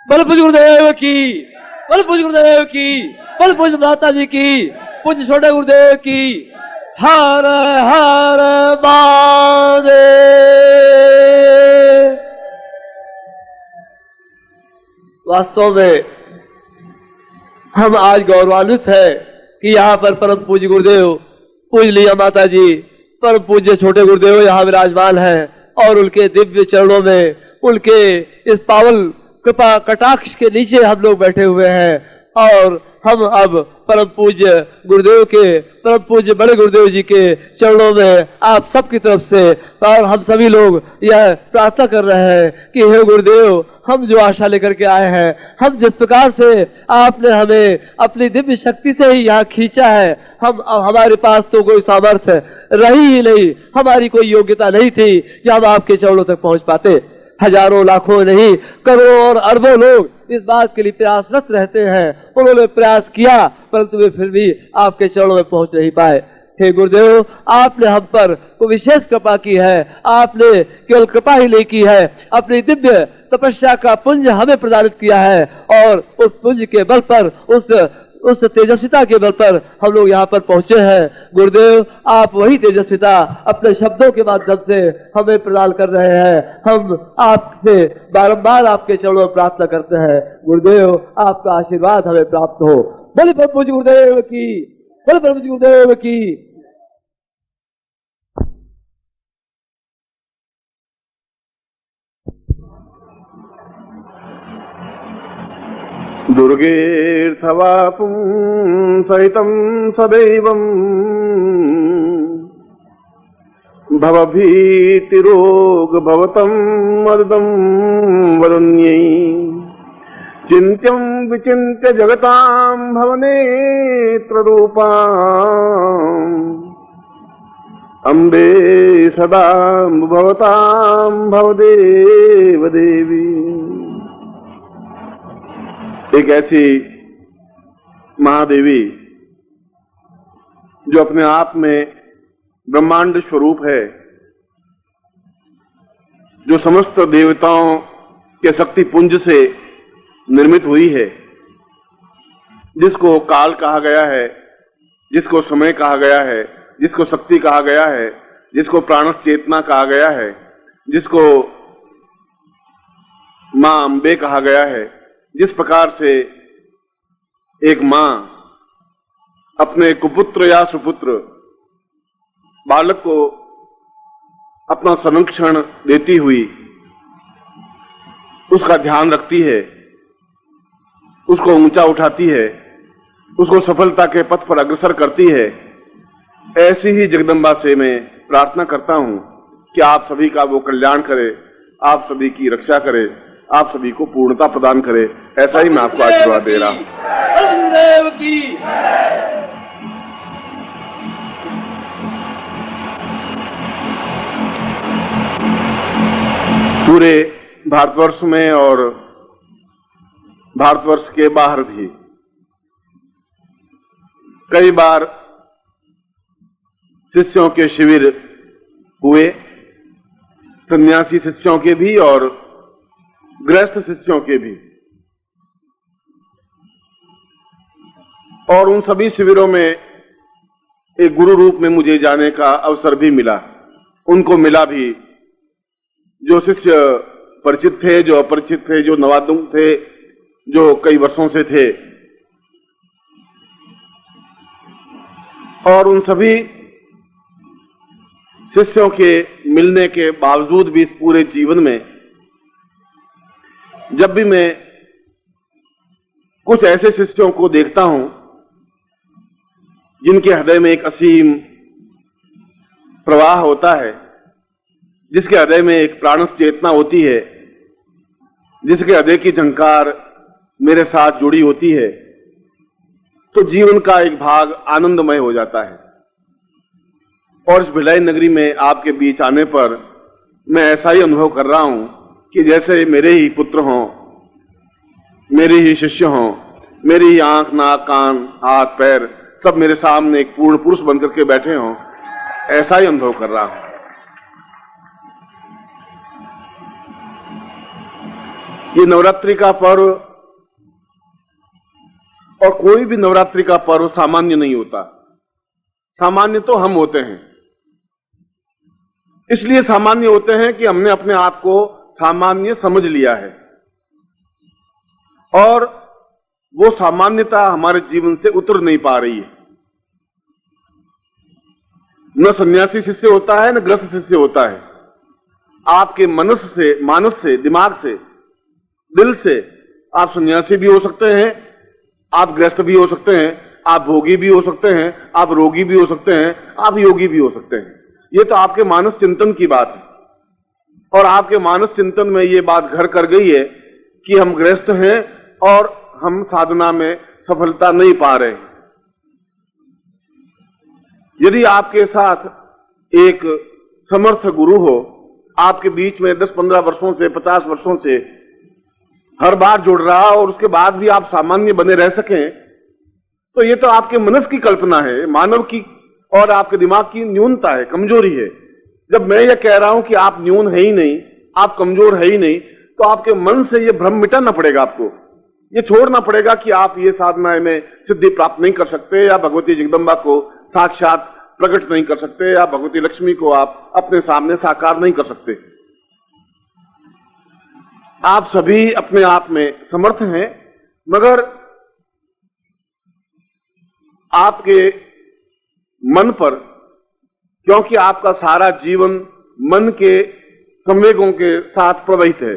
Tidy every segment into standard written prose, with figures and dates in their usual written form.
बल पूज्य गुरुदेव की, बल पूज्य गुरुदेव की, बल पूज्य माता जी की, पूज्य छोटे गुरुदेव की। हर हर महादेव। वास्तव में हम आज गौरवान्वित है कि यहाँ पर परम पूज्य गुरुदेव पूजनीय माता जी, परम पूज्य छोटे गुरुदेव यहाँ विराजमान हैं और उनके दिव्य चरणों में, उनके इस पावन कृपा कटाक्ष के नीचे हम लोग बैठे हुए हैं। और हम अब परम पूज्य गुरुदेव के, परम पूज्य बड़े गुरुदेव जी के चरणों में आप सबकी तरफ से और हम सभी लोग यह प्रार्थना कर रहे हैं कि हे गुरुदेव, हम जो आशा लेकर के आए हैं, हम जिस प्रकार से आपने हमें अपनी दिव्य शक्ति से ही यहाँ खींचा है, हमारे पास तो कोई सामर्थ्य रही ही नहीं, हमारी कोई योग्यता नहीं थी कि हम आपके चरणों तक पहुंच पाते। हजारों लाखों नहीं, करोड़ों और अरबों लोग इस बात के लिए प्रयासरत रहते हैं, उन्होंने प्रयास किया परंतु वे फिर भी आपके चरणों में पहुंच नहीं पाए। हे गुरुदेव, आपने हम पर को विशेष कृपा की है, आपने केवल कृपा ही नहीं की है, अपनी दिव्य तपस्या का पुंज हमें प्रदानित किया है और उस पुंज के बल पर, उस तेजस्विता के बल पर हम लोग यहाँ पर पहुंचे हैं। गुरुदेव, आप वही तेजस्विता अपने शब्दों के माध्यम से हमें प्रदान कर रहे हैं। हम आपसे बारंबार आपके चरणों में प्रार्थना करते हैं, गुरुदेव आपका आशीर्वाद हमें प्राप्त हो। बोले परम पूज्य गुरुदेव की, बोले परम पूज्य गुरुदेव की। दुर्गेऽर्थवापुं सहितं सदैवं भवभीतिरोग भवतं मददं वरुण्यै चिन्त्यं विचिन्त्य जगतां भवनेत्ररूपाम् अम्बे सदा भवतां भवदेव देवी। एक ऐसी महादेवी जो अपने आप में ब्रह्मांड स्वरूप है, जो समस्त देवताओं के शक्ति पुंज से निर्मित हुई है, जिसको काल कहा गया है, जिसको समय कहा गया है, जिसको शक्ति कहा गया है, जिसको प्राणस चेतना कहा गया है, जिसको मां अम्बे कहा गया है। जिस प्रकार से एक मां अपने कुपुत्र या सुपुत्र बालक को अपना संरक्षण देती हुई उसका ध्यान रखती है, उसको ऊंचा उठाती है, उसको सफलता के पथ पर अग्रसर करती है, ऐसी ही जगदम्बा से मैं प्रार्थना करता हूं कि आप सभी का वो कल्याण करे, आप सभी की रक्षा करे, आप सभी को पूर्णता प्रदान करे। ऐसा ही मैं आपको आशीर्वाद दे रहा हूं। पूरे भारतवर्ष में और भारतवर्ष के बाहर भी कई बार शिष्यों के शिविर हुए, सन्यासी शिष्यों के भी और गृहस्थ शिष्यों के भी, और उन सभी शिविरों में एक गुरु रूप में मुझे जाने का अवसर भी मिला। उनको मिला भी, जो शिष्य परिचित थे, जो अपरिचित थे, जो नवागम थे, जो कई वर्षों से थे, और उन सभी शिष्यों के मिलने के बावजूद भी इस पूरे जीवन में जब भी मैं कुछ ऐसे शिष्यों को देखता हूं जिनके हृदय में एक असीम प्रवाह होता है, जिसके हृदय में एक प्राणस चेतना होती है, जिसके हृदय की झंकार मेरे साथ जुड़ी होती है, तो जीवन का एक भाग आनंदमय हो जाता है। और इस भिलाई नगरी में आपके बीच आने पर मैं ऐसा ही अनुभव कर रहा हूं कि जैसे मेरे ही पुत्र हों, मेरे ही शिष्य हों, मेरी ही आंख, नाक, कान, हाथ, पैर सब मेरे सामने एक पूर्ण पुरुष बनकर के बैठे हों, ऐसा ही अनुभव कर रहा हूं। ये नवरात्रि का पर्व और कोई भी नवरात्रि का पर्व सामान्य नहीं होता। सामान्य तो हम होते हैं, इसलिए सामान्य होते हैं कि हमने अपने आप को सामान्य समझ लिया है और वो सामान्यता हमारे जीवन से उतर नहीं पा रही है। न सन्यासी शिष्य होता है, न गृहस्थ शिष्य होता है। आपके मानस से, दिमाग से, दिल से आप सन्यासी भी हो सकते हैं, आप गृहस्थ भी हो सकते हैं, आप भोगी भी हो सकते हैं, आप रोगी भी हो सकते हैं, आप योगी भी हो सकते हैं। ये तो आपके मानस चिंतन की बात है और आपके मानस चिंतन में ये बात घर कर गई है कि हम गृहस्थ हैं और हम साधना में सफलता नहीं पा रहे। यदि आपके साथ एक समर्थ गुरु हो, आपके बीच में 10-15 वर्षों से, 50 वर्षों से हर बार जुड़ रहा और उसके बाद भी आप सामान्य बने रह सकें, तो ये तो आपके मनस की कल्पना है, मानव की और आपके दिमाग की न्यूनता है, कमजोरी है। जब मैं ये कह रहा हूं कि आप न्यून है ही नहीं, आप कमजोर है ही नहीं, तो आपके मन से ये भ्रम मिटाना पड़ेगा। आपको ये छोड़ना पड़ेगा कि आप ये साधना में सिद्धि प्राप्त नहीं कर सकते, या भगवती जगदम्बा को साक्षात प्रकट नहीं कर सकते, या भगवती लक्ष्मी को आप अपने सामने साकार नहीं कर सकते। आप सभी अपने आप में समर्थ हैं, मगर आपके मन पर, क्योंकि आपका सारा जीवन मन के संवेगों के साथ प्रवाहित है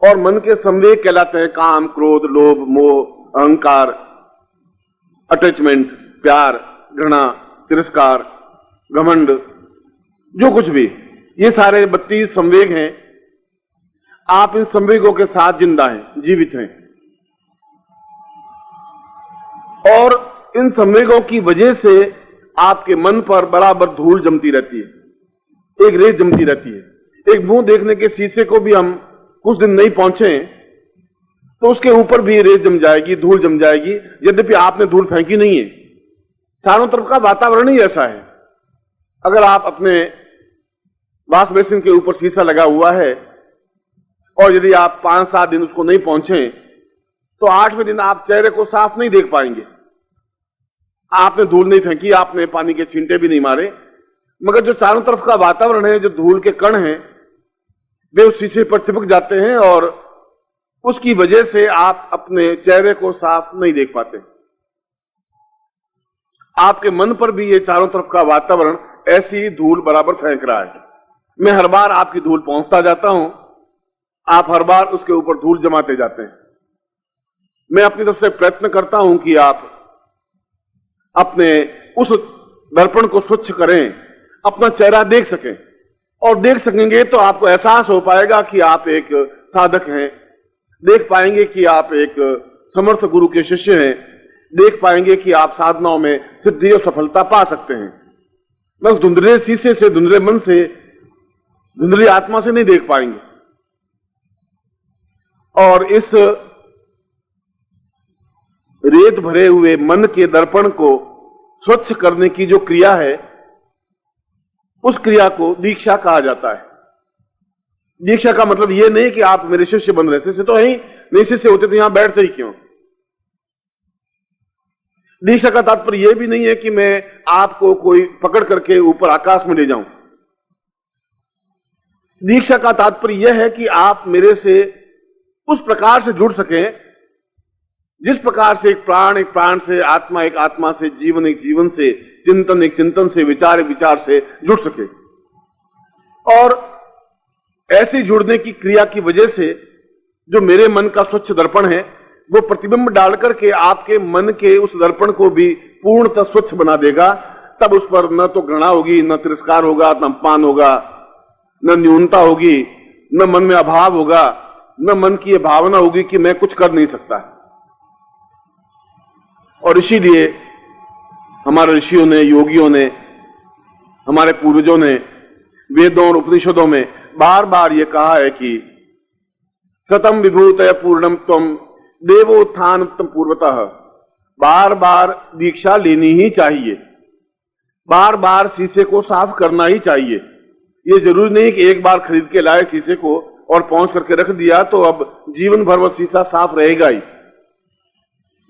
और मन के संवेग कहलाते हैं काम, क्रोध, लोभ, मोह, अहंकार, अटैचमेंट, प्यार, घृणा, तिरस्कार, घमंड, जो कुछ भी, ये सारे 32 संवेग हैं। आप इन संवेगों के साथ जिंदा हैं, जीवित हैं और इन संवेगों की वजह से आपके मन पर बराबर धूल जमती रहती है, एक रेत जमती रहती है। एक मुंह देखने के शीशे को भी हम कुछ दिन नहीं पहुंचे तो उसके ऊपर भी रेत जम जाएगी, धूल जम जाएगी, यद्यपि आपने धूल फेंकी नहीं है। चारों तरफ का वातावरण ही ऐसा है। अगर आप अपने वॉश बेसिन के ऊपर शीशा लगा हुआ है और यदि आप 5-7 दिन उसको नहीं पहुंचे तो 8वें दिन आप चेहरे को साफ नहीं देख पाएंगे। आपने धूल नहीं फेंकी, आपने पानी के छींटे भी नहीं मारे, मगर जो चारों तरफ का वातावरण है, जो धूल के कण हैं, वे उस शीशे पर चिपक जाते हैं और उसकी वजह से आप अपने चेहरे को साफ नहीं देख पाते। आपके मन पर भी ये चारों तरफ का वातावरण ऐसी धूल बराबर फेंक रहा है। मैं हर बार आपकी धूल पहुंचता जाता हूं, आप हर बार उसके ऊपर धूल जमाते जाते हैं। मैं अपनी तरफ से प्रयत्न करता हूं कि आप अपने उस दर्पण को स्वच्छ करें, अपना चेहरा देख सकें, और देख सकेंगे तो आपको एहसास हो पाएगा कि आप एक साधक हैं, देख पाएंगे कि आप एक समर्थ गुरु के शिष्य हैं, देख पाएंगे कि आप साधनाओं में सिद्धि और सफलता पा सकते हैं। बस धुंधले शीशे से, धुंधले मन से, धुंधली आत्मा से नहीं देख पाएंगे। और इस रेत भरे हुए मन के दर्पण को स्वच्छ करने की जो क्रिया है, उस क्रिया को दीक्षा कहा जाता है। दीक्षा का मतलब यह नहीं कि आप मेरे शिष्य बन रहे, शिष्य तो है ही नहीं, शिष्य होते तो यहां बैठते ही क्यों। दीक्षा का तात्पर्य यह भी नहीं है कि मैं आपको कोई पकड़ करके ऊपर आकाश में ले जाऊं। दीक्षा का तात्पर्य यह है कि आप मेरे से उस प्रकार से जुड़ सकें जिस प्रकार से एक प्राण से, आत्मा एक आत्मा से, जीवन एक जीवन से, चिंतन एक चिंतन से, विचार एक विचार से जुड़ सके। और ऐसी जुड़ने की क्रिया की वजह से जो मेरे मन का स्वच्छ दर्पण है, वो प्रतिबिंब डाल करके आपके मन के उस दर्पण को भी पूर्णतः स्वच्छ बना देगा। तब उस पर न तो घृणा होगी, न तिरस्कार होगा, न अपमान होगा, न न्यूनता होगी, न मन में अभाव होगा, न मन की यह भावना होगी कि मैं कुछ कर नहीं सकता। और इसीलिए हमारे ऋषियों ने, योगियों ने, हमारे पूर्वजों ने वेदों और उपनिषदों में बार-बार ये कहा है कि सतम विभूतय पूर्णम त्वम देवोत्थान पूर्वतः। बार-बार दीक्षा लेनी ही चाहिए, बार-बार शीशे को साफ करना ही चाहिए। ये जरूरी नहीं कि एक बार खरीद के लाए शीशे को और पहुंच करके रख दिया तो अब जीवन भर वह शीशा साफ रहेगा ही,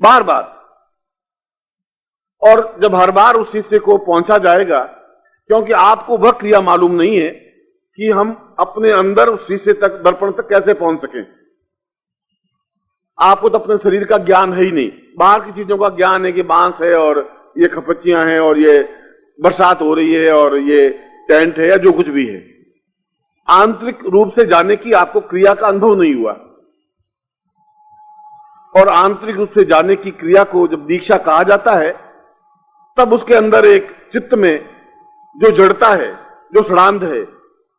बार बार। और जब हर बार उस शीशे को पहुंचा जाएगा, क्योंकि आपको वह क्रिया मालूम नहीं है कि हम अपने अंदर उस शीशे तक, दर्पण तक कैसे पहुंच सकें। आपको तो अपने शरीर का ज्ञान है ही नहीं, बाहर की चीजों का ज्ञान है कि बांस है और ये खपच्चियां हैं और ये बरसात हो रही है और ये टेंट है या जो कुछ भी है। आंतरिक रूप से जाने की आपको क्रिया का अनुभव नहीं हुआ। और आंतरिक रूप से जाने की क्रिया को जब दीक्षा कहा जाता है, तब उसके अंदर एक चित्त में जो जड़ता है, जो षडांध है,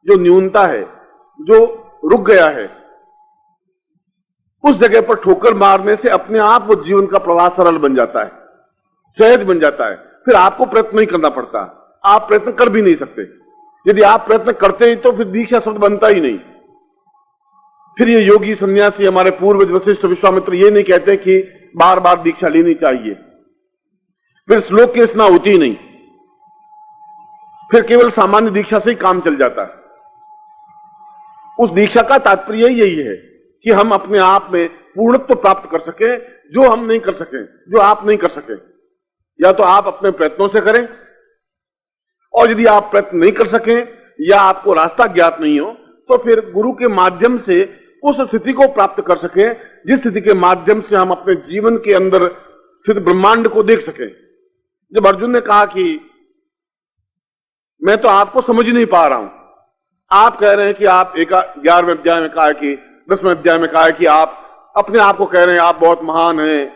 जो न्यूनता है, जो रुक गया है, उस जगह पर ठोकर मारने से अपने आप वो जीवन का प्रवाह सरल बन जाता है, सहज बन जाता है। फिर आपको प्रयत्न नहीं करना पड़ता, आप प्रयत्न कर भी नहीं सकते। यदि आप प्रयत्न करते ही तो फिर दीक्षा शब्द बनता ही नहीं। फिर ये योगी सन्यासी, हमारे पूर्वज वशिष्ठ विश्वामित्र ये नहीं कहते कि बार बार दीक्षा लेनी चाहिए। फिर श्लोक की रचना होती ही नहीं, फिर केवल सामान्य दीक्षा से ही काम चल जाता है। उस दीक्षा का तात्पर्य यही है कि हम अपने आप में पूर्णत्व प्राप्त कर सकें, जो हम नहीं कर सकें, जो आप नहीं कर सकें। या तो आप अपने प्रयत्नों से करें, और यदि आप प्रयत्न नहीं कर सकें या आपको रास्ता ज्ञात नहीं हो, तो फिर गुरु के माध्यम से उस स्थिति को प्राप्त कर सकें जिस स्थिति के माध्यम से हम अपने जीवन के अंदर स्थित ब्रह्मांड को देख सकें। जब अर्जुन ने कहा कि मैं तो आपको समझ ही नहीं पा रहा हूं, आप कह रहे हैं कि आप 11वें अध्याय में कहा है कि 10वें अध्याय में कहा है कि आप अपने आप को कह रहे हैं आप बहुत महान हैं,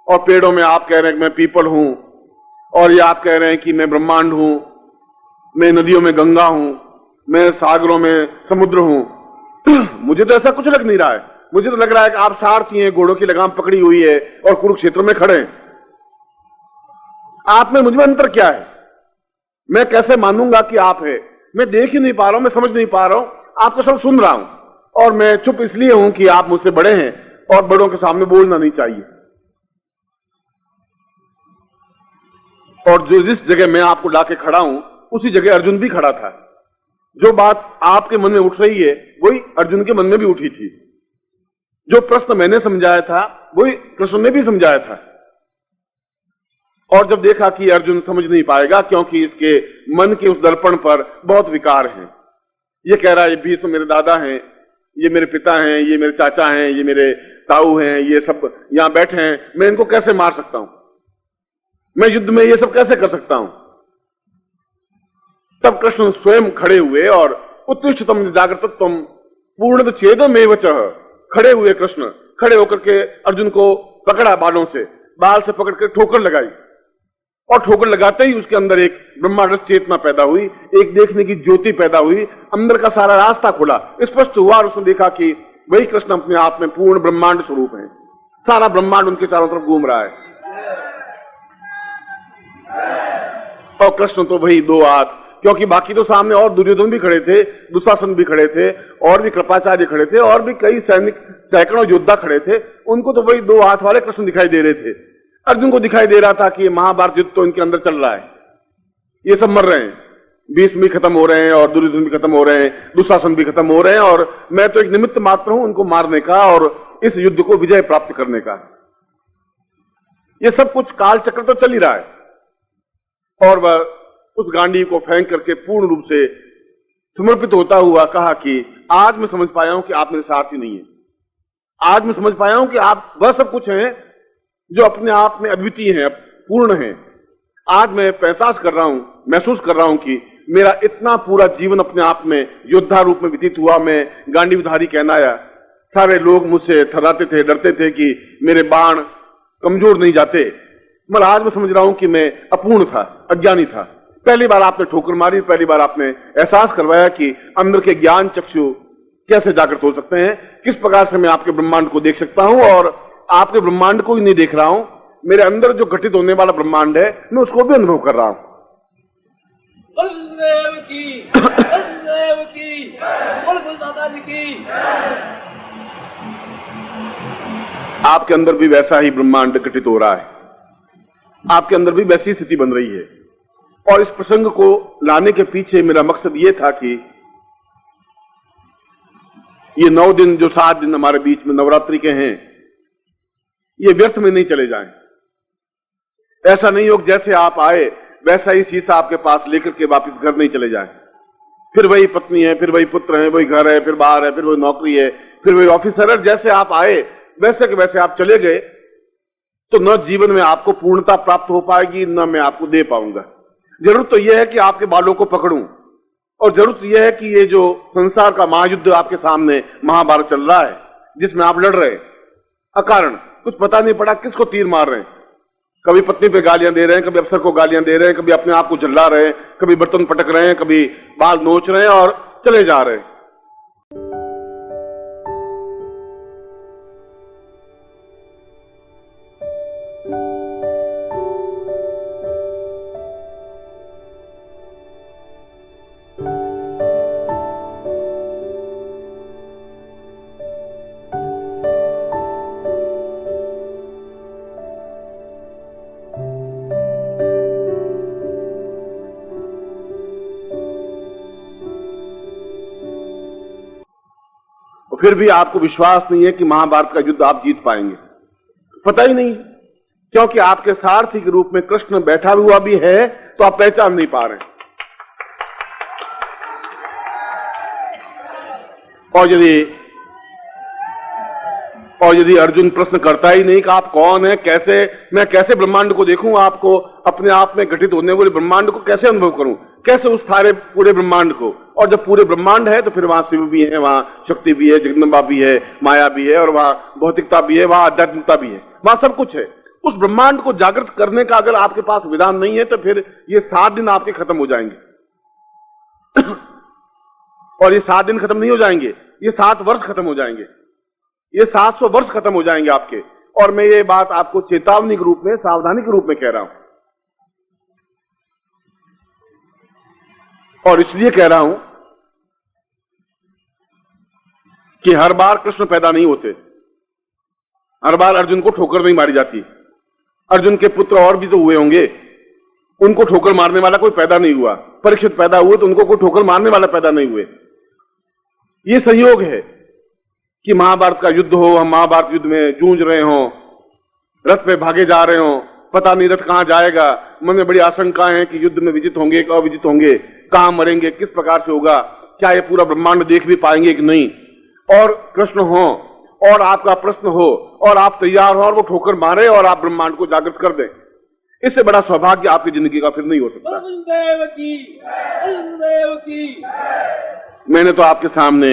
और पेड़ों में आप कह रहे हैं कि मैं पीपल हूं, और ये आप कह रहे हैं कि मैं ब्रह्मांड हूं, मैं नदियों में गंगा हूं, मैं सागरों में समुद्र हूं। मुझे तो ऐसा कुछ लग नहीं रहा है। मुझे तो लग रहा है कि आप सारथी हैं, घोड़ों की लगाम पकड़ी हुई है और कुरुक्षेत्र में खड़े हैं। आप में मुझ में अंतर क्या है? मैं कैसे मानूंगा कि आप है? मैं देख ही नहीं पा रहा हूं, मैं समझ नहीं पा रहा हूं, आपको सब सुन रहा हूं, और मैं चुप इसलिए हूं कि आप मुझसे बड़े हैं और बड़ों के सामने बोलना नहीं चाहिए। और जो जिस जगह मैं आपको लाके खड़ा हूं, उसी जगह अर्जुन भी खड़ा था। जो बात आपके मन में उठ रही है वही अर्जुन के मन में भी उठी थी। जो प्रश्न मैंने समझाया था वही कृष्ण ने भी समझाया था। और जब देखा कि अर्जुन समझ नहीं पाएगा क्योंकि इसके मन के उस दर्पण पर बहुत विकार हैं, ये कह रहा है ये भीष्म मेरे दादा हैं, ये मेरे पिता हैं, ये मेरे चाचा हैं, ये मेरे ताऊ हैं, ये सब यहां बैठे हैं, मैं इनको कैसे मार सकता हूं, मैं युद्ध में ये सब कैसे कर सकता हूं। तब कृष्ण स्वयं खड़े हुए और उत्तिष्ठतम जागृतत्वम पूर्ण छेदमेव च, खड़े हुए कृष्ण खड़े होकर के अर्जुन को पकड़ा, बालों से, बाल से पकड़ के ठोकर लगाई, और ठोकर लगाते ही उसके अंदर एक ब्रह्मांड चेतना पैदा हुई, एक देखने की ज्योति पैदा हुई, अंदर का सारा रास्ता खुला, स्पष्ट हुआ, और उसने देखा कि वही कृष्ण अपने आप में पूर्ण ब्रह्मांड स्वरूप है। सारा ब्रह्मांड उनके चारों तरफ घूम रहा है, और कृष्ण तो वही दो हाथ, क्योंकि बाकी तो सामने और दुर्योधन भी खड़े थे, दुशासन भी खड़े थे, और भी कृपाचार्य खड़े थे, और भी कई सैनिक, सैकड़ों योद्धा खड़े थे, उनको तो वही दो हाथ वाले कृष्ण दिखाई दे रहे थे। अर्जुन को दिखाई दे रहा था कि महाभारत युद्ध तो इनके अंदर चल रहा है, ये सब मर रहे हैं, भीष्म भी खत्म हो रहे हैं और दुर्योधन भी खत्म हो रहे हैं, दुशासन भी खत्म हो रहे हैं, और मैं तो एक निमित्त मात्र हूं उनको मारने का और इस युद्ध को विजय प्राप्त करने का। ये सब कुछ काल चक्र तो चल ही रहा है। और वह उस गांडी को फेंक करके पूर्ण रूप से समर्पित होता हुआ कहा कि आज मैं समझ पाया हूं कि आप मेरे साथ ही नहीं है, आज मैं समझ पाया हूं कि आप वह सब कुछ हैं जो अपने आप में अद्वितीय हैं, पूर्ण हैं। आज मैं एहसास कर रहा हूं, महसूस कर रहा हूं कि मेरा इतना पूरा जीवन अपने आप में योद्धा रूप में व्यतीत हुआ, मैं गांडीवधारी कहनाया। सारे लोग मुझसे थर्राते थे, डरते थे कि मेरे बाण कमजोर नहीं जाते, मगर आज मैं समझ रहा हूं कि मैं अपूर्ण था, अज्ञानी था। पहली बार आपने ठोकर मारी, पहली बार आपने एहसास करवाया कि अंदर के ज्ञान चक्षु कैसे जागृत हो सकते हैं, किस प्रकार से मैं आपके ब्रह्मांड को देख सकता हूं, और आपके ब्रह्मांड को ही नहीं देख रहा हूं, मेरे अंदर जो घटित होने वाला ब्रह्मांड है मैं उसको भी अनुभव कर रहा हूं। बलदेव की, बलदेव की, बलदेव दादा जी की। आपके अंदर भी वैसा ही ब्रह्मांड घटित हो रहा है, आपके अंदर भी वैसी स्थिति बन रही है। और इस प्रसंग को लाने के पीछे मेरा मकसद यह था कि ये 9 दिन जो 7 दिन हमारे बीच में नवरात्रि के हैं, ये व्यर्थ में नहीं चले जाएं। ऐसा नहीं हो कि जैसे आप आए वैसा ही शीशा आपके पास लेकर के वापस घर नहीं चले जाएं। फिर वही पत्नी है, फिर वही पुत्र है, वही घर है, फिर बाहर है, फिर वही नौकरी है, फिर वही ऑफिसर है। जैसे आप आए वैसे के वैसे आप चले गए तो न जीवन में आपको पूर्णता प्राप्त हो पाएगी, न मैं आपको दे पाऊंगा। जरूरत तो यह है कि आपके बालों को पकड़ूं, और जरूरत यह है कि ये जो संसार का महायुद्ध आपके सामने महाभारत चल रहा है, जिसमें आप लड़ रहे हैं अकारण, कुछ पता नहीं पड़ा किसको तीर मार रहे हैं। कभी पत्नी पे गालियां दे रहे हैं, कभी अफसर को गालियां दे रहे हैं, कभी अपने आप को झल्ला रहे हैं, कभी बर्तन पटक रहे हैं, कभी बाल नोच रहे हैं और चले जा रहे हैं। फिर भी आपको विश्वास नहीं है कि महाभारत का युद्ध आप जीत पाएंगे। पता ही नहीं, क्योंकि आपके सारथी के रूप में कृष्ण बैठा हुआ भी है तो आप पहचान नहीं पा रहे। और यदि अर्जुन प्रश्न करता ही नहीं कि आप कौन है, कैसे मैं कैसे ब्रह्मांड को देखूं, आपको अपने आप में घटित होने वाले ब्रह्मांड को कैसे अनुभव करूं, कैसे उस सारे पूरे ब्रह्मांड को। और जब पूरे ब्रह्मांड है तो फिर वहां शिव भी है, वहां शक्ति भी है, जगदम्बा भी है, माया भी है, और वहां भौतिकता भी है, वहां आध्यात्मिकता भी है, वहां सब कुछ है। उस ब्रह्मांड को जागृत करने का अगर आपके पास विधान नहीं है तो फिर ये 7 दिन आपके खत्म हो जाएंगे। और ये 7 दिन खत्म नहीं हो जाएंगे, ये 7 वर्ष खत्म हो जाएंगे, ये 700 वर्ष खत्म हो जाएंगे आपके। और मैं ये बात आपको चेतावनी के रूप में, सावधानी के रूप में कह रहा हूं। और इसलिए कह रहा हूं कि हर बार कृष्ण पैदा नहीं होते, हर बार अर्जुन को ठोकर नहीं मारी जाती। अर्जुन के पुत्र और भी तो हुए होंगे, उनको ठोकर मारने वाला कोई पैदा नहीं हुआ। परीक्षित पैदा हुए तो उनको कोई ठोकर मारने वाला पैदा नहीं हुए। ये संयोग है कि महाभारत का युद्ध हो, हम महाभारत युद्ध में जूझ रहे हों, रथ पे भागे जा रहे हों, पता नहीं रथ कहां जाएगा, मन में बड़ी आशंकाएं हैं कि युद्ध में विजित होंगे कि अविजित होंगे, कहां मरेंगे, किस प्रकार से होगा, क्या ये पूरा ब्रह्मांड देख भी पाएंगे कि नहीं। और कृष्ण हो और आपका प्रश्न हो और आप तैयार हो और वो ठोकर मारे और आप ब्रह्मांड को जागृत कर दें, इससे बड़ा सौभाग्य आपकी जिंदगी का फिर नहीं हो सकता। मैंने तो आपके सामने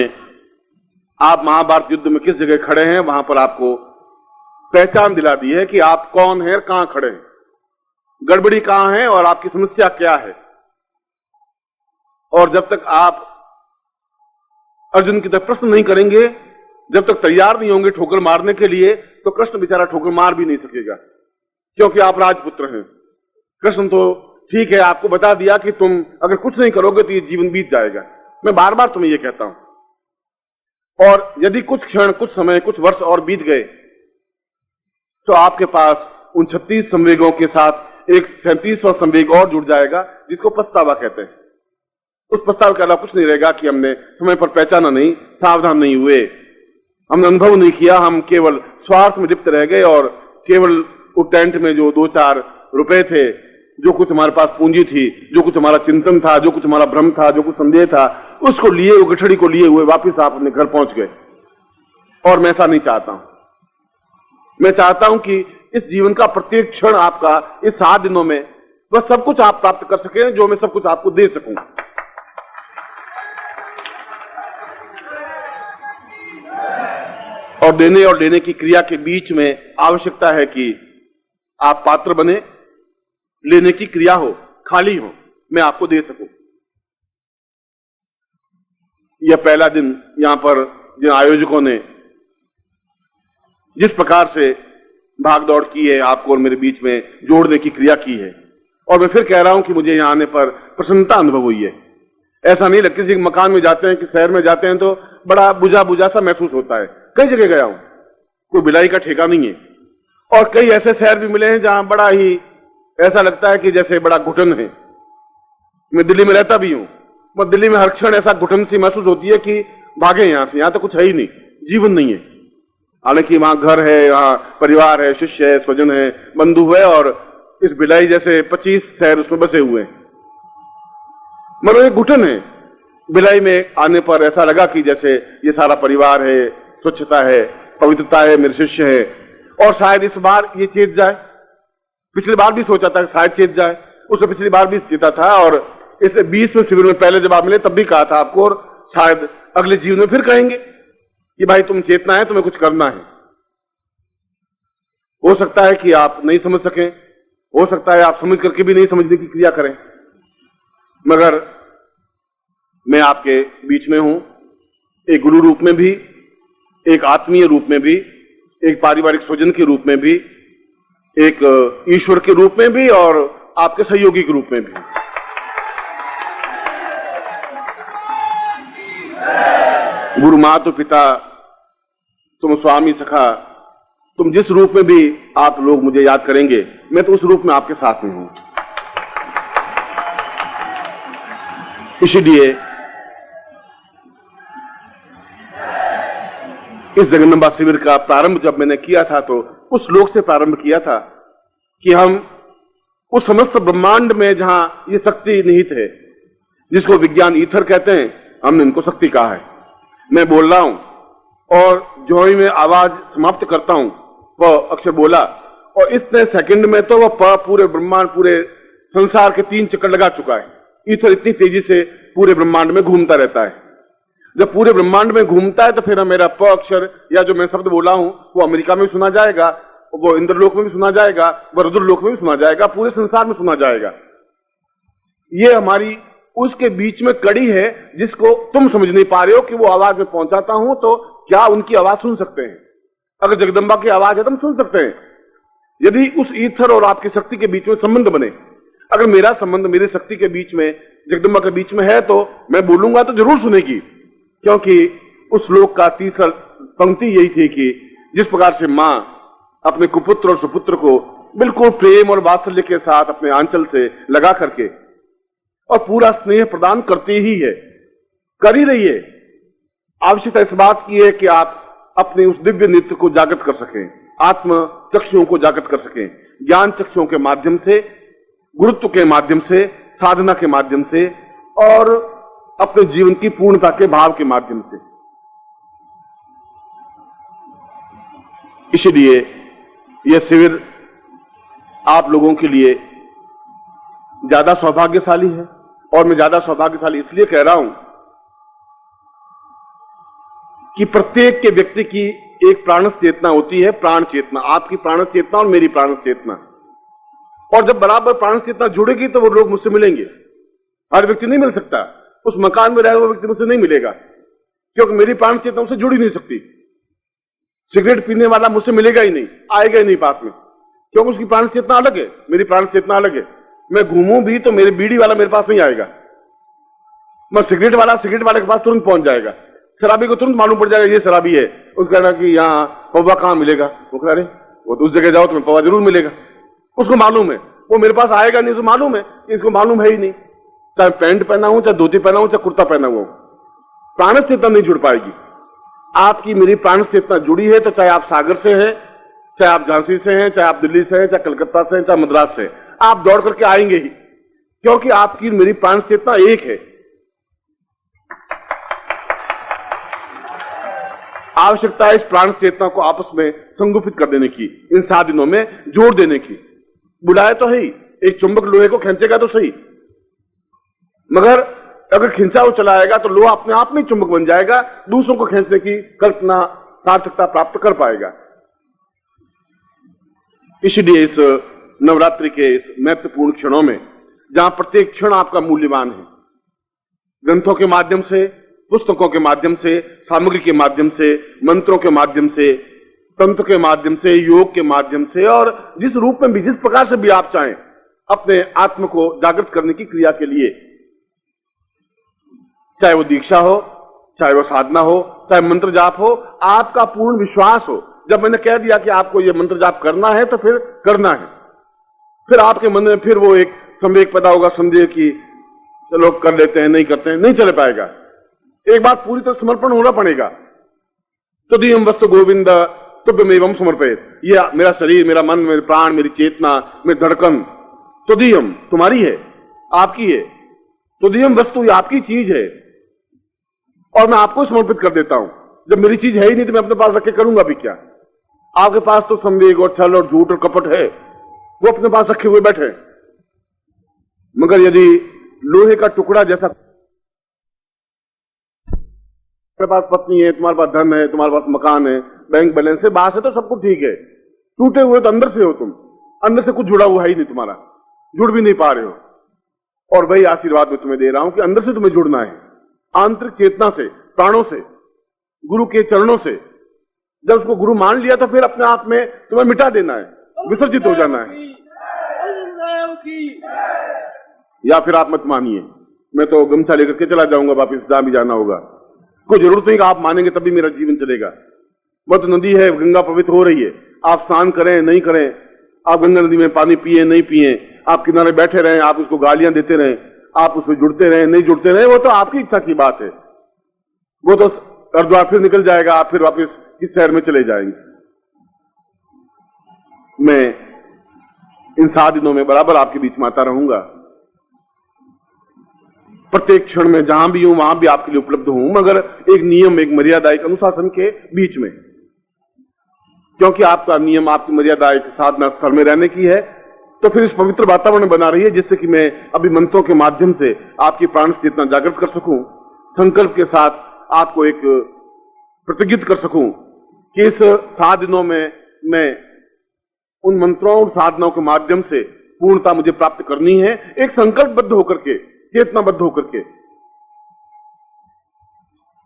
आप महाभारत युद्ध में किस जगह खड़े हैं वहां पर आपको पहचान दिला दी है कि आप कौन हैं, कहां खड़े हैं, गड़बड़ी कहां है और आपकी समस्या क्या है। और जब तक आप अर्जुन की तरफ प्रश्न नहीं करेंगे, जब तक तैयार नहीं होंगे ठोकर मारने के लिए, तो कृष्ण बेचारा ठोकर मार भी नहीं सकेगा, क्योंकि आप राजपुत्र हैं। कृष्ण तो ठीक है, आपको बता दिया कि तुम अगर कुछ नहीं करोगे तो ये जीवन बीत जाएगा। मैं बार बार तुम्हें ये कहता हूं। और यदि कुछ क्षण, कुछ समय, कुछ वर्ष और बीत गए तो आपके पास उन 36 संवेगों के साथ एक 37वां संवेग और जुड़ जाएगा, जिसको पछतावा कहते हैं। उस पछतावा के अलावा कुछ नहीं रहेगा कि हमने समय पर पहचाना नहीं, सावधान नहीं हुए, हमने अनुभव नहीं किया, हम केवल स्वार्थ में लिप्त रह गए और केवल उस टेंट में जो 2-4 रुपए थे, जो कुछ हमारे पास पूंजी थी, जो कुछ हमारा चिंतन था, जो कुछ हमारा भ्रम था, जो कुछ संदेह था, उसको लिए, वो गठड़ी को लिए हुए वापिस आप अपने घर पहुंच गए। और मैं ऐसा नहीं चाहता हूं। मैं चाहता हूं कि इस जीवन का प्रत्येक क्षण आपका इस 7 दिनों में बस सब कुछ आप प्राप्त कर सकें, जो मैं सब कुछ आपको दे सकूं। और देने और लेने की क्रिया के बीच में आवश्यकता है कि आप पात्र बने, लेने की क्रिया हो, खाली हो, मैं आपको दे सकूं। यह पहला दिन यहां पर जिन आयोजकों ने जिस प्रकार से भागदौड़ की है, आपको और मेरे बीच में जोड़ने की क्रिया की है, और मैं फिर कह रहा हूं कि मुझे यहां आने पर प्रसन्नता अनुभव हुई है। ऐसा नहीं लगता, किसी मकान में जाते हैं, कि शहर में जाते हैं तो बड़ा बुझा बुझा सा महसूस होता है। कई जगह गया हूं, कोई बिलाई का ठेका नहीं है। और कई ऐसे शहर भी मिले हैं जहां बड़ा ही ऐसा लगता है कि जैसे बड़ा घुटन है। मैं दिल्ली में रहता भी हूं, पर दिल्ली में हर क्षण ऐसा घुटन सी महसूस होती है कि भागे यहां से, यहां तो कुछ है ही नहीं, जीवन नहीं है। हालांकि वहां घर है, वहां परिवार है, शिष्य है, स्वजन है, बंधु है, और इस भिलाई जैसे 25 शहर उसमें बसे हुए हैं। मगर एक घुटन है, भिलाई में आने पर ऐसा लगा कि जैसे ये सारा परिवार है, स्वच्छता है, पवित्रता है, मेरे शिष्य है, और शायद इस बार ये चेत जाए। पिछली बार भी सोचा था शायद चेत जाए, उससे पिछली बार भी चेता था, और इस 20वें शिविर में पहले जब आप मिले तब भी कहा था आपको, और शायद अगले जीवन में फिर कहेंगे कि भाई तुम चेतना है, तुम्हें कुछ करना है। हो सकता है कि आप नहीं समझ सकें, हो सकता है आप समझ करके भी नहीं समझने की क्रिया करें, मगर मैं आपके बीच में हूं, एक गुरु रूप में भी, एक आत्मीय रूप में भी, एक पारिवारिक स्वजन के रूप में भी, एक ईश्वर के रूप में भी, और आपके सहयोगी के रूप में भी। गुरु माँ तो पिता, तुम स्वामी सखा, तुम जिस रूप में भी आप लोग मुझे याद करेंगे, मैं तो उस रूप में आपके साथ में हूं। इसलिए इस जगन्नाथ शिविर का प्रारंभ जब मैंने किया था तो उस श्लोक से प्रारंभ किया था कि हम उस समस्त ब्रह्मांड में जहां ये शक्ति निहित है, जिसको विज्ञान ईथर कहते हैं, हमने इनको शक्ति कहा है। मैं बोल रहा हूं और जो ही मैं आवाज समाप्त करता हूं वह अक्षर बोला, और इतने सेकंड में तो वह पूरे ब्रह्मांड, पूरे संसार के 3 चक्कर लगा चुका है। ईथर इतनी तेजी से पूरे ब्रह्मांड में घूमता रहता है। जब पूरे ब्रह्मांड में घूमता है तो फिर मेरा प अक्षर या जो मैं शब्द बोला हूं वो अमेरिका में भी सुना जाएगा, वो इंद्रलोक में भी सुना जाएगा, वो रुद्रलोक में भी सुना जाएगा, पूरे संसार में सुना जाएगा। ये हमारी उसके बीच में कड़ी है जिसको तुम समझ नहीं पा रहे हो कि वो आवाज में पहुंचाता हूं तो क्या उनकी आवाज सुन सकते हैं। अगर जगदम्बा की आवाज है तो हम सुन सकते हैं। यदि उस ईथर और आपकी शक्ति के बीच में संबंध बने, अगर मेरा संबंध मेरी शक्ति के बीच में, जगदम्बा के बीच में है, तो मैं बोलूंगा तो जरूर सुनेगी, क्योंकि उस श्लोक का तीसरा पंक्ति यही थी कि जिस प्रकार से मां अपने कुपुत्र और सुपुत्र को बिल्कुल प्रेम और वात्सल्य के साथ अपने आंचल से लगा करके और पूरा स्नेह प्रदान करती ही है, कर ही रही है। आवश्यकता इस बात की है कि आप अपने उस दिव्य नृत्य को जागृत कर सकें, आत्म चक्षुओं को जागृत कर सकें, ज्ञान चक्षुओं के माध्यम से, गुरुत्व के माध्यम से, साधना के माध्यम से, और अपने जीवन की पूर्णता के भाव के माध्यम से। इसलिए यह शिविर आप लोगों के लिए ज्यादा सौभाग्यशाली है, और मैं ज्यादा सौभाग्यशाली इसलिए कह रहा हूं कि प्रत्येक के व्यक्ति की एक प्राण चेतना होती है, प्राण चेतना, आपकी प्राण चेतना और मेरी प्राण चेतना। और जब बराबर प्राण चेतना जुड़ेगी तो वो लोग मुझसे मिलेंगे। हर व्यक्ति नहीं मिल सकता, उस मकान में रहे हुआ व्यक्ति मुझसे नहीं मिलेगा, क्योंकि मेरी प्राण चेतना उससे जुड़ ही नहीं सकती। सिगरेट पीने वाला मुझसे मिलेगा ही नहीं, आएगा ही नहीं पास में, क्योंकि उसकी प्राण चेतना अलग है, मेरी प्राण चेतना अलग है। मैं घूमूं भी तो मेरी बीड़ी वाला मेरे पास नहीं आएगा, मैं सिगरेट वाले के पास तुरंत पहुंच जाएगा। शराबी को तुरंत मालूम पड़ जाएगा ये शराबी है, उसका कहना कि यहाँ पौवा कहां मिलेगा, वो कह रहे वो तो उस जगह जाओ तुम्हें पौवा जरूर मिलेगा। उसको मालूम है, वो मेरे पास आएगा नहीं, उसको मालूम है, इसको मालूम है ही नहीं। चाहे पैंट पहना हूं, चाहे धोती पहना हूं, चाहे कुर्ता पहना हुआ, प्राण चेतना नहीं जुड़ पाएगी। आपकी मेरी प्राण चेतना जुड़ी है तो चाहे आप सागर से हैं, चाहे आप झांसी से हैं, चाहे आप दिल्ली से हैं, चाहे कलकत्ता से हैं, चाहे मद्रास से हैं, आप दौड़ करके आएंगे ही, क्योंकि आपकी मेरी प्राण चेतना एक है। आवश्यकता है इस प्राण चेतना को आपस में संगुफित कर देने की, इन 7 दिनों में जोड़ देने की। बुलाए तो है ही, एक चुंबक लोहे को खींचेगा तो सही, मगर अगर खींचा वो चलाएगा तो लोहा अपने आप में चुंबक बन जाएगा, दूसरों को खींचने की कल्पना, सार्थकता प्राप्त कर पाएगा। इसलिए इस नवरात्रि के इस महत्वपूर्ण क्षणों में, जहां प्रत्येक क्षण आपका मूल्यवान है, ग्रंथों के माध्यम से, पुस्तकों के माध्यम से, सामग्री के माध्यम से, मंत्रों के माध्यम से, तंत्र के माध्यम से, योग के माध्यम से, और जिस रूप में भी, जिस प्रकार से भी आप चाहें अपने आत्म को जागृत करने की क्रिया के लिए, चाहे वो दीक्षा हो, चाहे वो साधना हो, चाहे मंत्र जाप हो, आपका पूर्ण विश्वास हो। जब मैंने कह दिया कि आपको ये मंत्र जाप करना है तो फिर करना है, फिर आपके मन में फिर वो एक संवेग पैदा होगा, संदेह की चलो कर लेते हैं, नहीं करते हैं, नहीं चल पाएगा। एक बात पूरी तरह समर्पण होना पड़ेगा। तदीयम वस्तु गोविंद तुभ्यमेवं समर्पयेत्। ये मेरा शरीर, मेरा मन, मेरे प्राण, मेरी चेतना, मेरी धड़कन तदीयम तुम्हारी है, आपकी है। तदीयम वस्तु ये आपकी चीज है और मैं आपको समर्पित कर देता हूं। जब मेरी चीज है ही नहीं तो मैं अपने पास रख के करूंगा भी क्या? आपके पास तो संवेग और छल और झूठ और कपट है, वो अपने पास रखे हुए बैठे। मगर यदि लोहे का टुकड़ा जैसा तुम्हारे पास पत्नी है, तुम्हारे पास धन है, तुम्हारे पास मकान है, बैंक बैलेंस है, बाहर से तो सब कुछ ठीक है, टूटे हुए तो अंदर से हो तुम, अंदर से कुछ जुड़ा हुआ ही नहीं, तुम्हारा जुड़ भी नहीं पा रहे हो। और वही आशीर्वाद मैं तुम्हें दे रहा हूं कि अंदर से तुम्हें जुड़ना है, आंतरिक चेतना से, प्राणों से, गुरु के चरणों से। जब उसको गुरु मान लिया तो फिर अपने आप में तुम्हें मिटा देना है, विसर्जित हो जाना है। या फिर आप मत मानिए, मैं तो गमछा लेकर के चला जाऊंगा वापिस, जहां भी जाना होगा। कोई जरूरत नहीं कि आप मानेंगे तभी मेरा जीवन चलेगा। वह तो नदी है, गंगा पवित्र हो रही है, आप स्नान करें नहीं करें, आप गंगा नदी में पानी पिए नहीं पिए, आप किनारे बैठे रहें, आप उसको गालियां देते रहें, आप उसमें जुड़ते रहें नहीं जुड़ते रहें, वो तो आपकी इच्छा की बात है। वो तो हरिद्वार फिर निकल जाएगा, आप फिर वापस इस शहर में चले जाएंगे। मैं इन 7 दिनों में बराबर आपके बीच में आता रहूंगा, प्रत्येक क्षण में जहां भी हूं वहां भी आपके लिए उपलब्ध हूं, मगर एक नियम, एक मर्यादा, एक अनुशासन के बीच में। क्योंकि आपका नियम, आपकी मर्यादा एक साधना स्थल में रहने की है, तो फिर इस पवित्र वातावरण बना रही है जिससे कि मैं अभी मंत्रों के माध्यम से आपकी प्राण चेतना जागृत कर सकूं, संकल्प के साथ आपको एक प्रतिज्ञित कर सकूं कि इस 7 दिनों में मैं उन मंत्रों और साधनाओं के माध्यम से पूर्णता मुझे प्राप्त करनी है, एक संकल्पबद्ध होकर के, चेतनाबद्ध होकर के।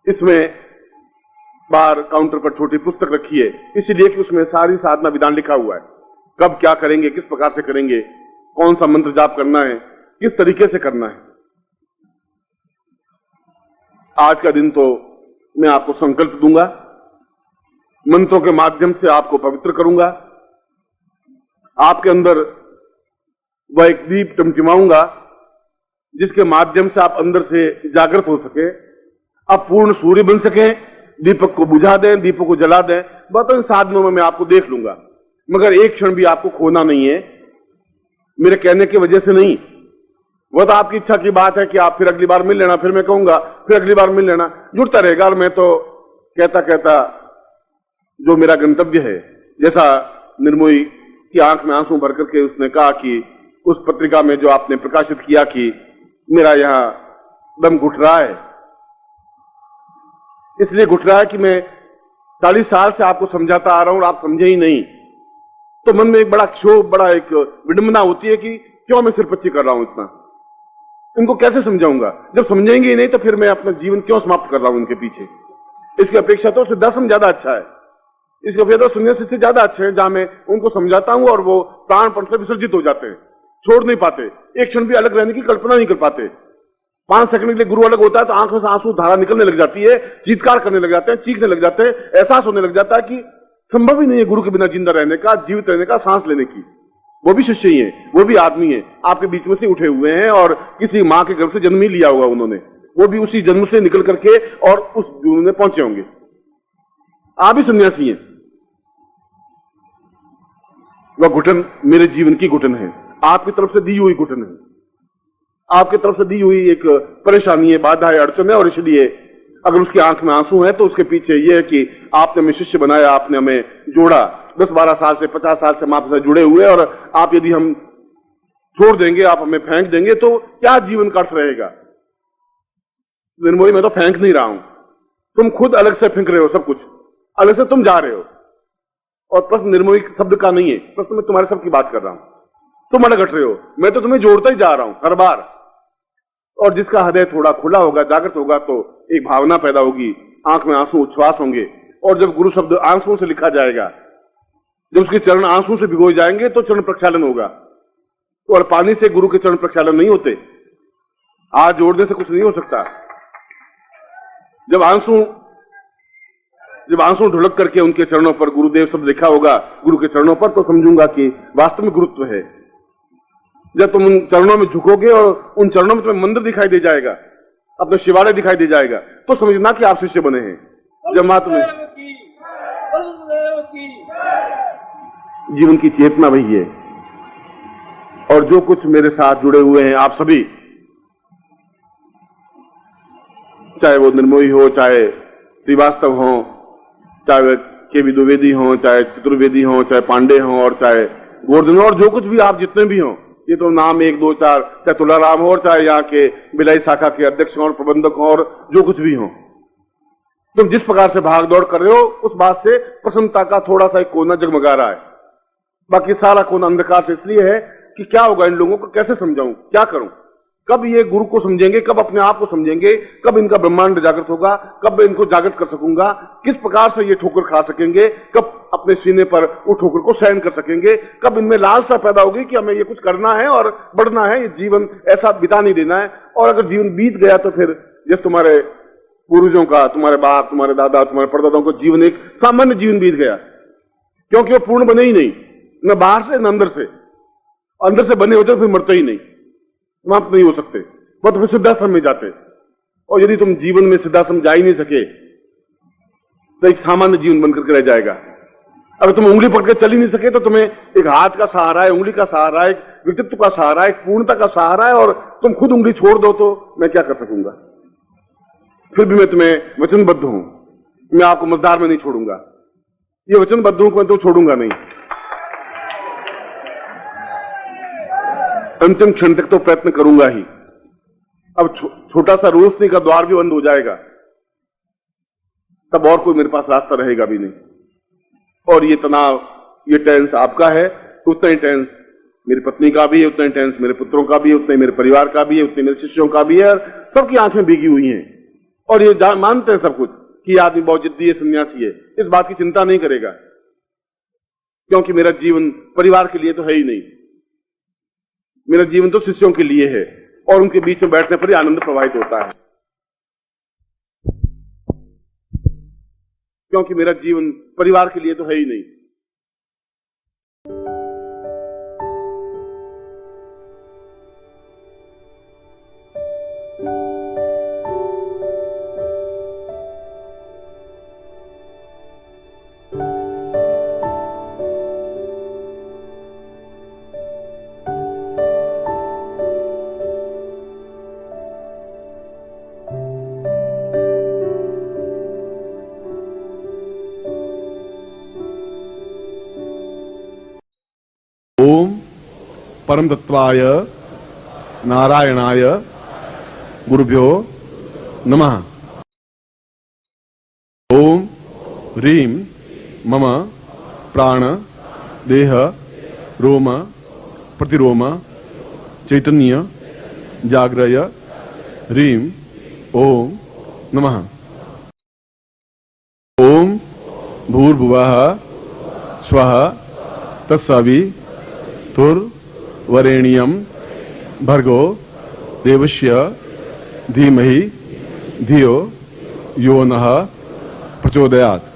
इसमें बाहर काउंटर पर छोटी पुस्तक रखी है, इसलिए कि उसमें सारी साधना विधान लिखा हुआ है, कब क्या करेंगे, किस प्रकार से करेंगे, कौन सा मंत्र जाप करना है, किस तरीके से करना है। आज का दिन तो मैं आपको संकल्प दूंगा, मंत्रों के माध्यम से आपको पवित्र करूंगा, आपके अंदर वह एक दीप टिमटिमाऊंगा जिसके माध्यम से आप अंदर से जागृत हो सके, आप पूर्ण सूर्य बन सके, दीपक को बुझा दें, दीपक को जला दें। बस इन साधनों में मैं आपको देख लूंगा, मगर एक क्षण भी आपको खोना नहीं है, मेरे कहने की वजह से नहीं। वह तो आपकी इच्छा की बात है कि आप फिर अगली बार मिल लेना, फिर मैं कहूंगा फिर अगली बार मिल लेना, जुड़ता रहेगा। और मैं तो कहता कहता जो मेरा गंतव्य है, जैसा निर्मोही की आंख में आंसू भर करके उसने कहा कि उस पत्रिका में जो आपने प्रकाशित किया कि मेरा यहां दम घुट रहा है, इसलिए घुट रहा है कि मैं 40 साल से आपको समझाता आ रहा हूं और आप समझे ही नहीं, तो मन में एक बड़ा क्षोभ, बड़ा एक विडंबना होती है कि क्यों मैं सिरपच्ची कर रहा हूं इतना, इनको कैसे समझाऊंगा। जब समझेंगे ही नहीं तो फिर मैं अपना जीवन क्यों समाप्त कर रहा हूं इनके पीछे। इसकी अपेक्षा तो सिद्धाश्रम ज्यादा अच्छा है, इसकी अपेक्षा तो सन्यासी से ज्यादा अच्छा है, जहां मैं उनको समझाता हूं और वो प्राणपण से विसर्जित हो जाते हैं, छोड़ नहीं पाते, एक क्षण भी अलग रहने की कल्पना नहीं कर पाते। 5 सेकंड के लिए गुरु अलग होता है तो आंखों से आंसू धारा निकलने लग जाती है, चीत्कार करने लग जाते हैं, चीखने लग जाते हैं, एहसास होने लग जाता है कि संभव ही नहीं है गुरु के बिना जिंदा रहने का, जीवित रहने का, सांस लेने की। वो भी शिष्य ही है, वो भी आदमी है, आपके बीच में से उठे हुए हैं और किसी मां के गर्भ से जन्म ही लिया होगा उन्होंने, वो भी उसी जन्म से निकल करके और उस जीवन में पहुंचे होंगे। आप भी सन्यासी हैं। वह घुटन मेरे जीवन की घुटन है, आपकी तरफ से दी हुई घुटन है, आपकी तरफ से दी हुई एक परेशानी है, बाधा है, अड़चन है। और इसलिए अगर उसकी आंख में आंसू है तो उसके पीछे यह है कि आपने हमें शिष्य बनाया, आपने हमें जोड़ा, 10-12 साल से 50 साल से हम आपसे जुड़े हुए, और आप यदि हम छोड़ देंगे, आप हमें फेंक देंगे तो क्या जीवन का अर्थ रहेगा। निर्मोही मैं तो फेंक नहीं रहा हूं, तुम खुद अलग से फेंक रहे हो, सब कुछ अलग से तुम जा रहे हो। और प्रश्न निर्मोही शब्द का नहीं है, प्रश्न मैं तुम्हारे सब की बात कर रहा हूं, तुम अलग हट रहे हो, मैं तो तुम्हें जोड़ता ही जा रहा हूं हर बार। और जिसका हृदय थोड़ा खुला होगा, जागृत होगा, तो एक भावना पैदा होगी, आंख में आंसू उच्छ्वास होंगे। और जब गुरु शब्द आंसुओं से लिखा जाएगा, जब उसके चरण आंसू से भिगोए जाएंगे तो चरण प्रक्षालन होगा। और पानी से गुरु के चरण प्रक्षालन नहीं होते, हाथ जोड़ने से कुछ नहीं हो सकता। जब आंसू ढुलक करके उनके चरणों पर गुरुदेव शब्द लिखा होगा, गुरु के चरणों पर, तो समझूंगा कि वास्तव में गुरुत्व है। जब तुम उन चरणों में झुकोगे और उन चरणों में तुम्हें मंदिर दिखाई दे जाएगा, अपने शिवालय दिखाई दे जाएगा, तो समझना कि आप शिष्य बने हैं। जब मात्र जीवन की चेतना वही है। और जो कुछ मेरे साथ जुड़े हुए हैं आप सभी, चाहे वो निर्मोही हो, चाहे श्रीवास्तव हो, चाहे वे केवी द्विवेदी हो, चाहे चतुर्वेदी हो, चाहे पांडे हो, और चाहे गोवर्धन हो, और जो कुछ भी आप जितने भी हो, ये तो नाम 1 2 4, चाहे तुलाराम हो, और चाहे यहाँ के बिलाई शाखा के अध्यक्ष हो और प्रबंधक हो, और जो कुछ भी हो, तुम जिस प्रकार से भाग दौड़ कर रहे हो उस बात से प्रसन्नता का थोड़ा सा एक कोना जगमगा रहा है। बाकी सारा कोना अंधकार से इसलिए है कि क्या होगा, इन लोगों को कैसे समझाऊं, क्या करूं, कब ये गुरु को समझेंगे, कब अपने आप को समझेंगे, कब इनका ब्रह्मांड जागृत होगा, कब मैं इनको जागृत कर सकूंगा, किस प्रकार से ये ठोकर खा सकेंगे, कब अपने सीने पर वो ठोकर को सहन कर सकेंगे, कब इनमें लालसा पैदा होगी कि हमें ये कुछ करना है और बढ़ना है, ये जीवन ऐसा बिता नहीं देना है। और अगर जीवन बीत गया तो फिर जैसे तुम्हारे पूर्वजों का, तुम्हारे बाप, तुम्हारे दादा, तुम्हारे परदादाओं का जीवन एक सामान्य जीवन बीत गया, क्योंकि वो पूर्ण बने ही नहीं, न बाहर से न अंदर से। अंदर से बने होते फिर मरते ही नहीं, समाप्त नहीं हो सकते, वो तो फिर सिद्धाश्रम में जाते। और यदि तुम जीवन में सिद्धाश्रम जा ही नहीं सके तो एक सामान्य जीवन बनकर के रह जाएगा। अगर तुम उंगली पकड़ के चल ही नहीं सके तो तुम्हें एक हाथ का सहारा है, उंगली का सहारा है, एक व्यक्तित्व का सहारा है, एक पूर्णता का सहारा है, और तुम खुद उंगली छोड़ दो तो मैं क्या कर सकूंगा। फिर भी मैं तुम्हें वचनबद्ध हूं, मैं आपको मझधार में नहीं छोड़ूंगा, ये वचनबद्ध हूं, मैं तो छोड़ूंगा नहीं। अंतिम क्षण तक तो प्रयत्न करूंगा ही। अब छोटा सा रोशनी का द्वार भी बंद हो जाएगा, तब और कोई मेरे पास रास्ता रहेगा भी नहीं। और ये तनाव, ये टेंस आपका है, उतना ही टेंस मेरी पत्नी का भी है, उतना ही टेंस मेरे पुत्रों का भी है, उतना ही मेरे परिवार का भी है, उतने मेरे शिष्यों का भी है, और सबकी आंखें भीगी हुई हैं। और ये मानते हैं सब कुछ कि आदमी बहुत जिद्दी है, सन्यासी है, इस बात की चिंता नहीं करेगा, क्योंकि मेरा जीवन परिवार के लिए तो है ही नहीं, मेरा जीवन तो शिष्यों के लिए है, और उनके बीच में बैठने पर ही आनंद प्रवाहित होता है, क्योंकि मेरा जीवन परिवार के लिए तो है ही नहीं। ओम परम तत्वाय नारायणाय गुरुभ्यो नमः। ओम ह्रीं मम प्राण देह रोम प्रतिरोम चैतन्य जाग्रय ह्रीं ओम नमः। ओम भूर्भुवः स्वः तत्सवितुर्वरेण्यं भर्गो देवस्य धीमहि धियो यो नः प्रचोदयात्।